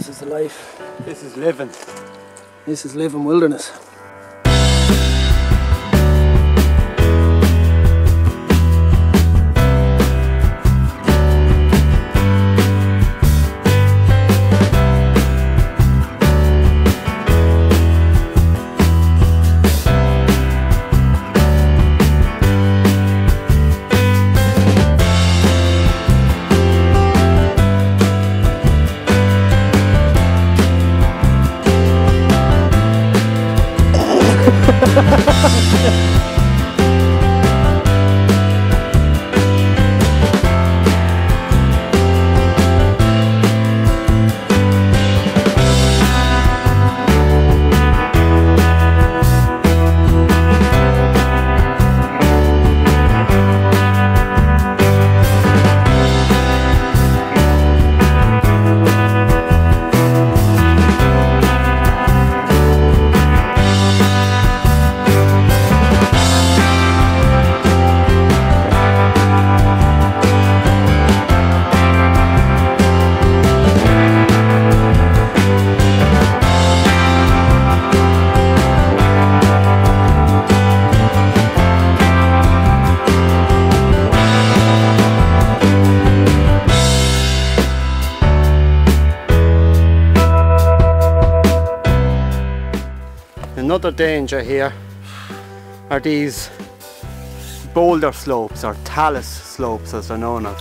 This is the life. This is living. This is living wilderness. Another danger here are these boulder slopes, or talus slopes as they're known as.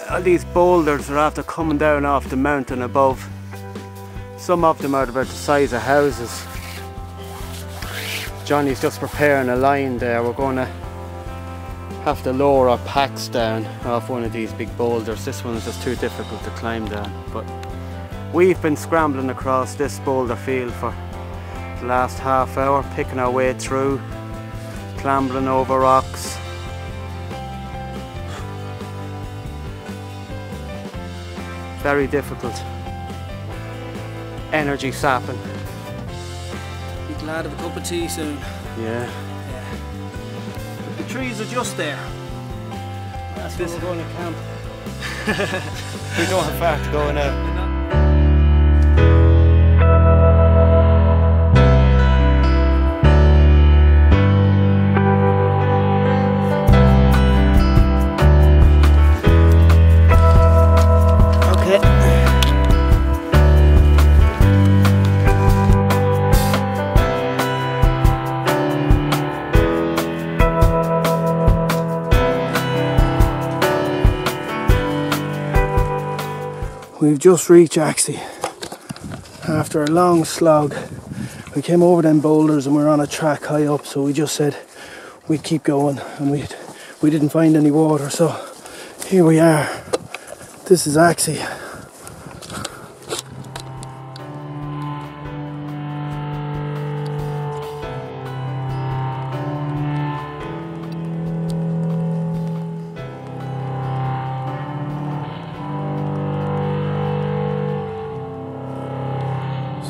All these boulders are after coming down off the mountain above. Some of them are about the size of houses. Johnny's just preparing a line there. We're going to have to lower our packs down off one of these big boulders. This one is just too difficult to climb down. But we've been scrambling across this boulder field for the last half hour, picking our way through, clambering over rocks. Very difficult. Energy sapping. Be glad of a cup of tea soon. Yeah. The trees are just there. That's where we're going to camp. We don't have far to go now. We've just reached Axie. After a long slog, we came over them boulders and we're on a track high up, so we just said we'd keep going, and we didn't find any water, so here we are. This is Axie.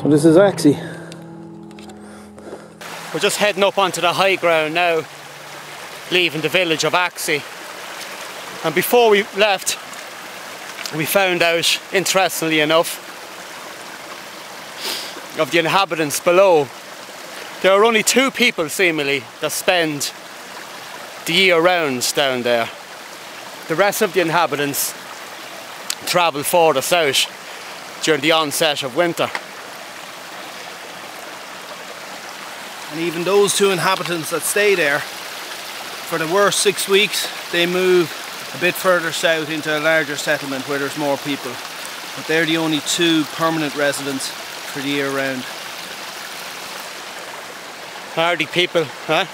So this is Axie. We're just heading up onto the high ground now, leaving the village of Axie. And before we left, we found out, interestingly enough, of the inhabitants below. There are only 2 people, seemingly, that spend the year round down there. The rest of the inhabitants travel further south during the onset of winter. And even those 2 inhabitants that stay there, for the worst 6 weeks, they move a bit further south into a larger settlement where there's more people. But they're the only 2 permanent residents for the year round. Hardy people, huh?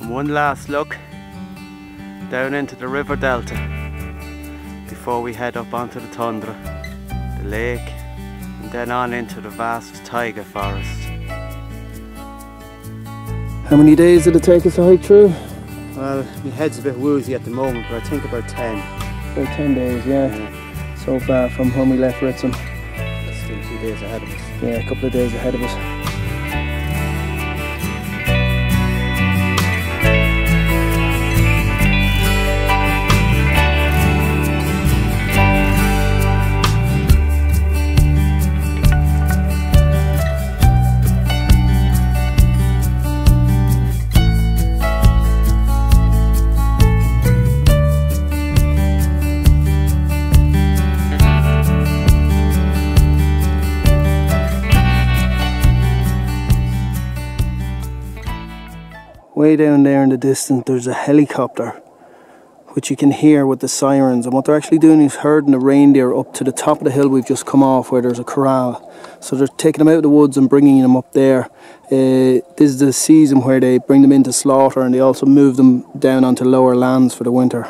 One last look down into the river delta before we head up onto the tundra, the lake, and then on into the vast taiga forest. How many days did it take us to hike through? Well, my head's a bit woozy at the moment, but I think about 10. About 10 days, yeah. So far from when we left Ritson. still a few days ahead of us. Yeah, a couple of days ahead of us. Way down there in the distance there's a helicopter which you can hear with the sirens, and what they're actually doing is herding the reindeer up to the top of the hill we've just come off where there's a corral. So they're taking them out of the woods and bringing them up there. This is the season where they bring them into slaughter, and they also move them down onto lower lands for the winter.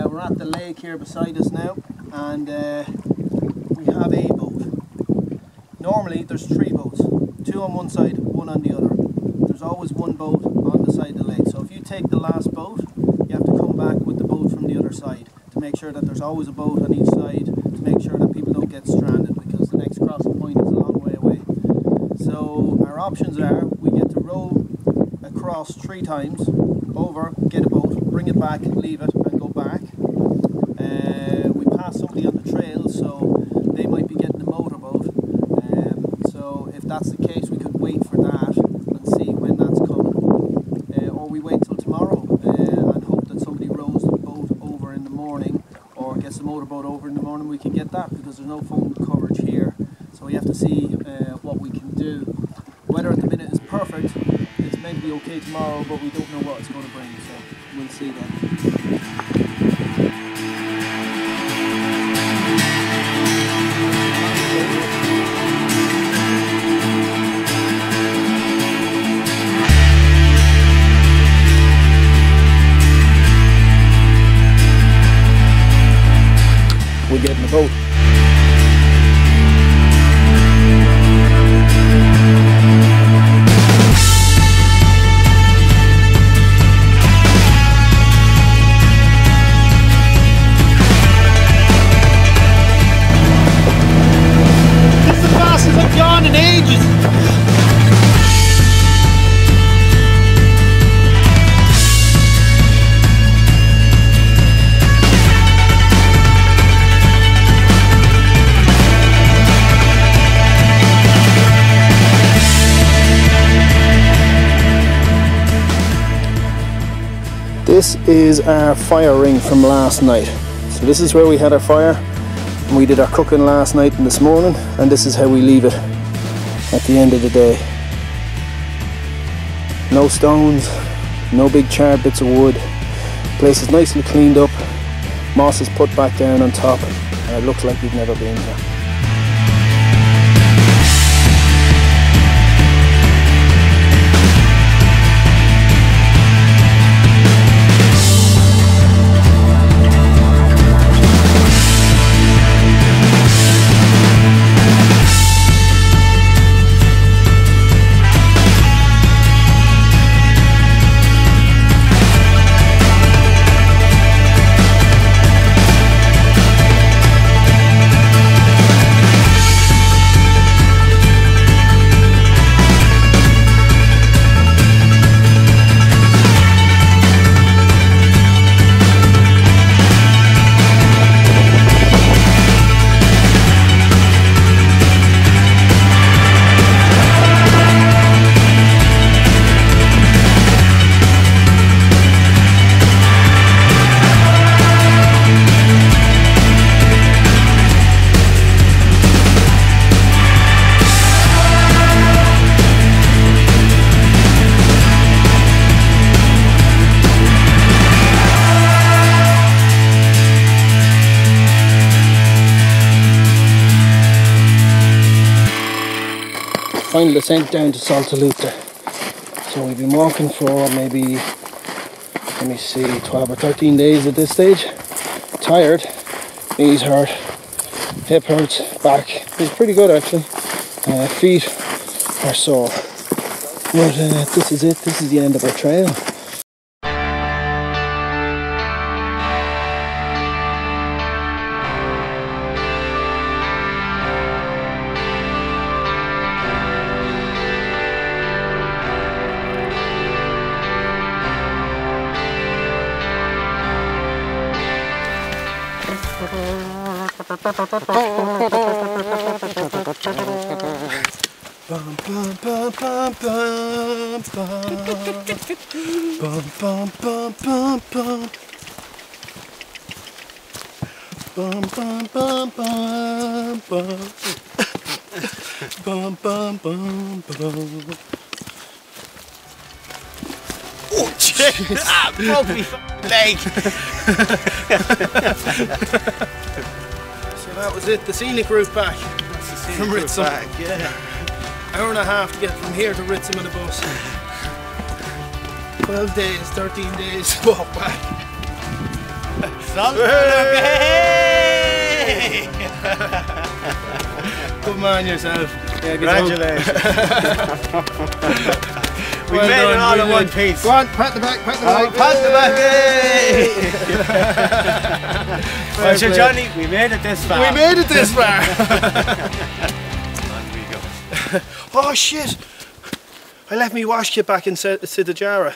We're at the lake here beside us now, and we have a boat. Normally there's 3 boats, 2 on one side, 1 on the other. There's always 1 boat on the side of the lake, so if you take the last boat you have to come back with the boat from the other side to make sure that there's always a boat on each side, to make sure that people don't get stranded, because the next crossing point is a long way away. So our options are, we get to row across 3 times, over, get a boat, bring it back, leave it and go back. We pass somebody on the trail, so they might be getting a motorboat. So if that's the case, we could wait for that and see when that's coming. Or we wait till tomorrow and hope that somebody rows the boat over in the morning, or gets the motorboat over in the morning. We can get that because there's no phone coverage here. So we have to see what we can do. Weather at the minute is perfect. It's meant to be okay tomorrow, but we don't know what it's going to bring, so we'll see then. We'll get in the boat. This is our fire ring from last night. So this is where we had our fire, and we did our cooking last night and this morning, and this is how we leave it at the end of the day. No stones, no big charred bits of wood. The place is nicely cleaned up, moss is put back down on top, and it looks like you've never been here. Final descent down to Saltaluta. So we've been walking for maybe, let me see, 12 or 13 days at this stage. Tired, knees hurt, hip hurts, back is pretty good actually. Feet are sore. But this is it, this is the end of our trail. Bum, bum, bum, bum, bum, bum, bum, bum, bum. Bum, bum, bum, bum, bum. Bum, bum, bum, bum. Oh, shit! Ah, broke me leg! So that was it, the scenic route back from Ritsom. Yeah. Hour and a half to get from here to Ritsom on a bus. 12 days, 13 days to walk back. Good man yourself. Yeah, congratulations. We well made done, it all well in one done. piece. Go on, pat the back, pat the back. Pat the back. Well, sure, Johnny, we made it this far. We made it this far. On we go. Oh shit! I left me wash kit back in Sidajara.